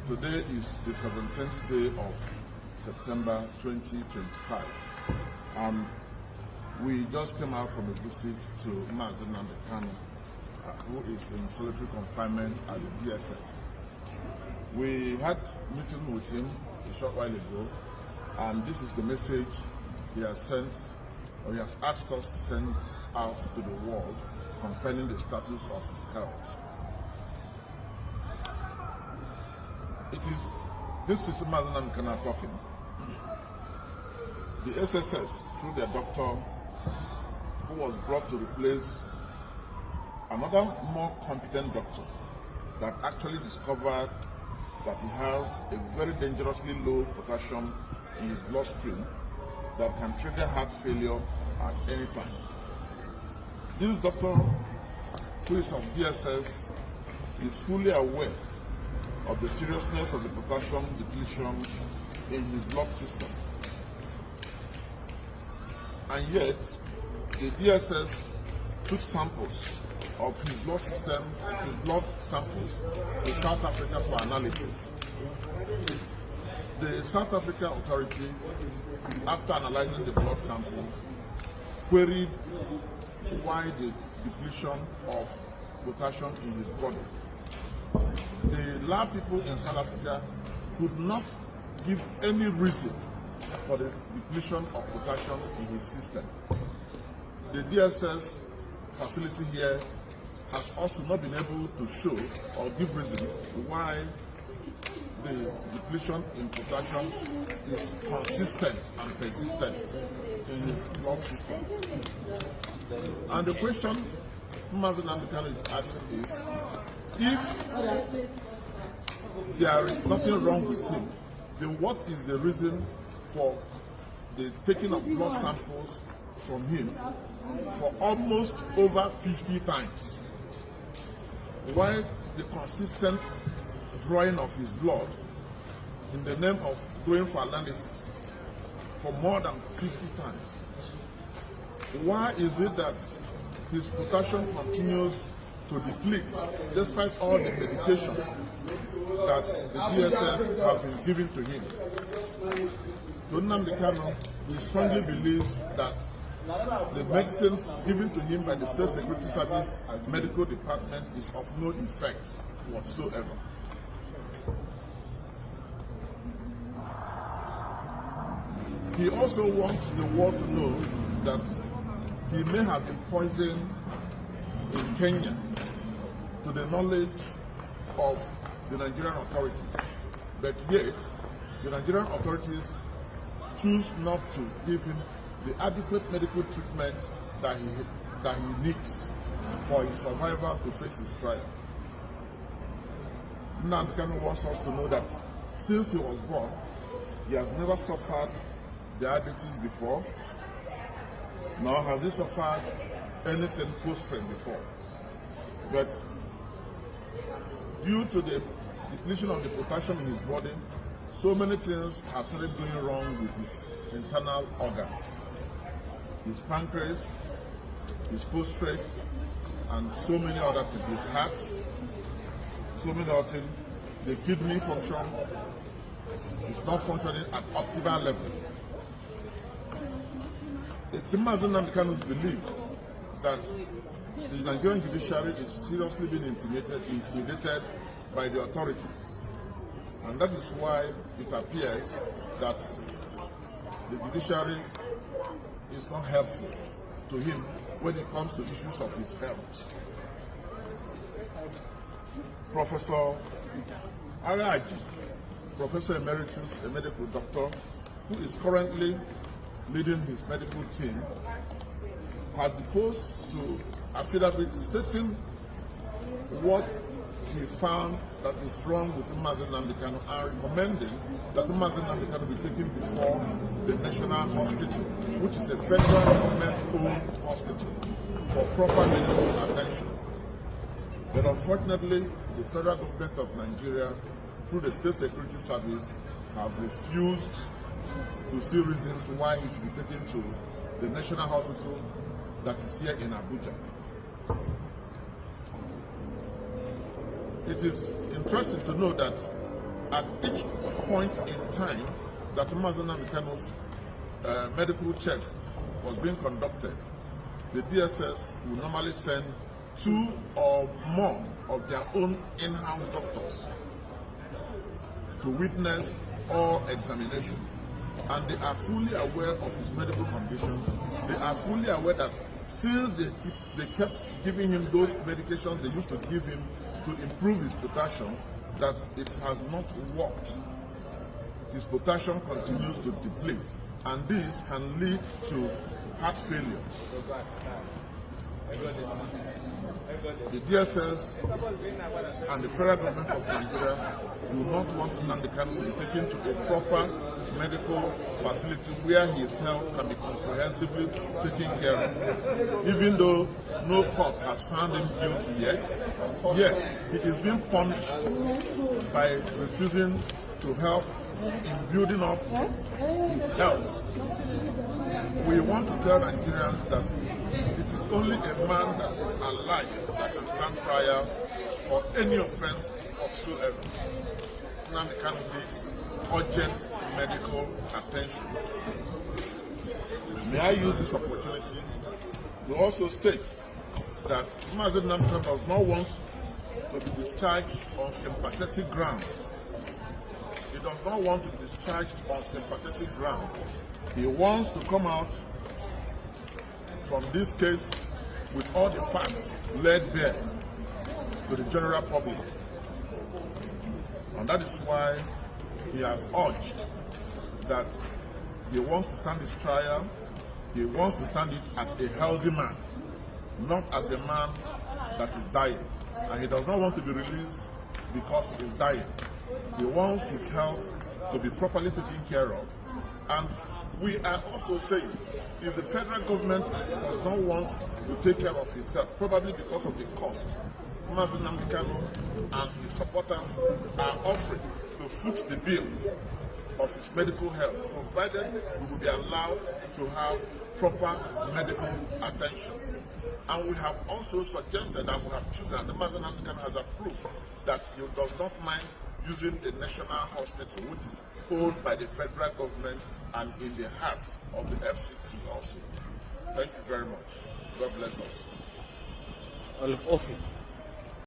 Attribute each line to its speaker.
Speaker 1: Today is the 17th day of September 2025. We just came out from a visit to Nnamdi Kanu, who is in solitary confinement at the DSS. We had a meeting with him a short while ago, and this is the message he has sent, or he has asked us to send out to the world concerning the status of his health. This is Nnamdi Kanu talking. The SSS, through their doctor, who was brought to replace another more competent doctor that actually discovered that he has a very dangerously low potassium in his bloodstream that can trigger heart failure at any time. This doctor, who is of DSS, is fully aware of the seriousness of the potassium depletion in his blood system. And yet, the DSS took samples of his blood system, his blood samples, to South Africa for analysis. The South Africa authority, after analyzing the blood sample, queried why the depletion of potassium in his body. The lab people in South Africa could not give any reason for the depletion of potassium in his system. The DSS facility here has also not been able to show or give reason why the depletion in potassium is consistent and persistent in his blood system. And the question Nnamdi Kanu is asking is, if there is nothing wrong with him, then what is the reason for the taking of blood samples from him for almost over 50 times? Why the consistent drawing of his blood in the name of going for analysis for more than 50 times? Why is it that his potassium continues to deplete despite all the medication that the DSS have been giving to him? To Nnamdi Kanu, we strongly believe that the medicines given to him by the State Security Service Medical Department is of no effect whatsoever. He also wants the world to know that he may have been poisoned in Kenya to the knowledge of the Nigerian authorities, but yet the Nigerian authorities choose not to give him the adequate medical treatment that he needs for his survival to face his trial. Nnamdi Kanu wants us to know that since he was born, he has never suffered diabetes before, nor has he suffered anything post-trem before. But due to the depletion of the potassium in his body, so many things have started going wrong with his internal organs. His pancreas, his prostate, and so many other things. His heart, so many other things. The kidney function is not functioning at optimal level. It's Nnamdi Kanu's belief that the Nigerian judiciary is seriously being intimidated by the authorities. And that is why it appears that the judiciary is not helpful to him when it comes to issues of his health. Professor Araji, Professor Emeritus, a medical doctor, who is currently leading his medical team, had proposed to affidavit stating what he found that is wrong with Nnamdi Kanu and recommending that Nnamdi Kanu be taken before the National Hospital, which is a federal government-owned hospital, for proper medical attention. But unfortunately, the federal government of Nigeria, through the State Security Service, have refused to see reasons why he should be taken to the National Hospital that is here in Abuja. It is interesting to know that at each point in time that Nnamdi Kanu's medical checks was being conducted, the DSS will normally send 2 or more of their own in-house doctors to witness all examination. And they are fully aware of his medical condition. They are fully aware that since they kept giving him those medications they used to give him to improve his potassium, that it has not worked. His potassium continues to deplete, and this can lead to heart failure. The DSS and the federal government of Nigeria do not want Nnamdi Kanu to be taken to a proper medical facility where his health can be comprehensively taken care of. Even though no court has found him guilty yet he is being punished by refusing to help in building up his health. We want to tell Nigerians that it is only a man that is alive that can stand trial for any offense whatsoever. Nnamdi Kanu needs urgent medical attention. May I use this opportunity to also state that Nnamdi Kanu does not want to be discharged on sympathetic grounds. He does not want to be discharged on sympathetic ground. He wants to come out from this case with all the facts laid bare to the general public. And that is why he has urged that he wants to stand his trial, he wants to stand it as a healthy man, not as a man that is dying. And he does not want to be released because he is dying. He wants his health to be properly taken care of. And we are also saying, if the federal government does not want to take care of his health, probably because of the cost, Nnamdi Kanu and his supporters are offering to foot the bill of his medical health, provided we will be allowed to have proper medical attention. And we have also suggested, and we have chosen, and Nnamdi Kanu has approved, that he does not mind using the national hospital, which is owned by the federal government and in the heart of the FCT also. Thank you very much. God bless us.
Speaker 2: All of it.